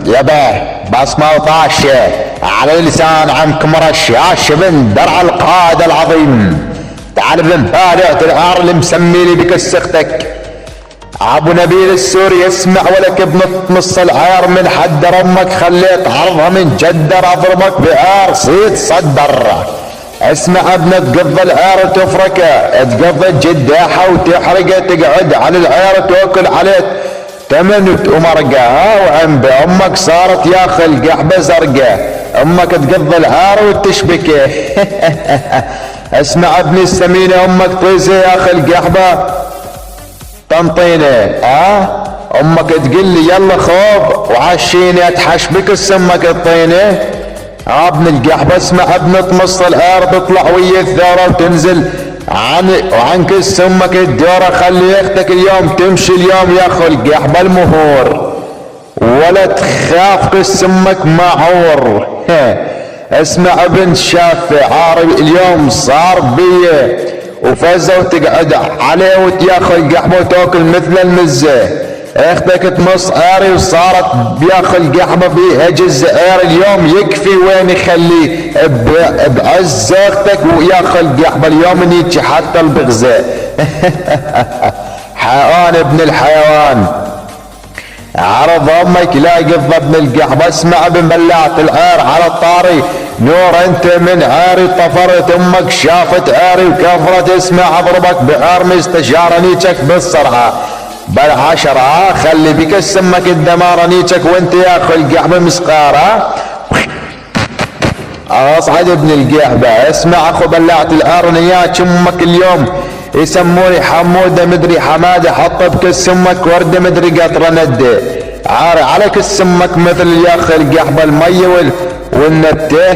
يبا بصمة وطاشة على لسان عمكم رشاش بن درع القائد العظيم. تعال بن فالع العار اللي مسميلي بكسختك. ابو نبيل السوري اسمع ولك بنص العار من حد امك خليت عرضها من جدر اضربك بعار صيد صدر. اسمع ابنك تقضي العار وتفركه تقضي الجداحة وتحرقه تقعد على العار وتوكل عليه تمن ومرقه. وعند امك صارت يا اخي القحبه زرقاء امك تقضي العار وتشبكه. اسمع ابني السمينه امك طيزه يا اخي القحبه تنطينه. امك تقول لي يلا خوب وعشيني اتحشبك السمك الطينه. ابن القحبه اسمع ابن تمص العار تطلع ويا الثوره وتنزل وعن كس امك الدوره. خلي اختك اليوم تمشي اليوم يا اخو القحبه المهور ولا تخاف كس امك معور. اسمع ابن شافع عارب اليوم صار بيه وفزه وتقعد عليه وتياخذ القحبه وتاكل مثل المزه. اختك تمص عاري وصارت بياخذ القحبه بيهجز عار اليوم يكفي وين يخليه بعز اختك وياخذ القحبه اليوم نيجي حتى البغزه. حيوان ابن الحيوان عرض امك لا يقضى ابن القحبه. اسمع بمبلعت العار على الطاري نور انت من عاري طفرت امك شافت عاري وكفرت. اسمع اضربك بعار مستشاره نيتك بالصرعه بالعشرة خلي بك السمك الدمار نيتك وانت يا اخو القحبه مسقاره. اصعد ابن القحبه. اسمع اخو بلعت العار نياك امك اليوم يسموني حموده مدري حماده حط بكس امك ورده مدري قطره نده. عاري عليك السمك مثل يا اخي القحبه الميه والنته.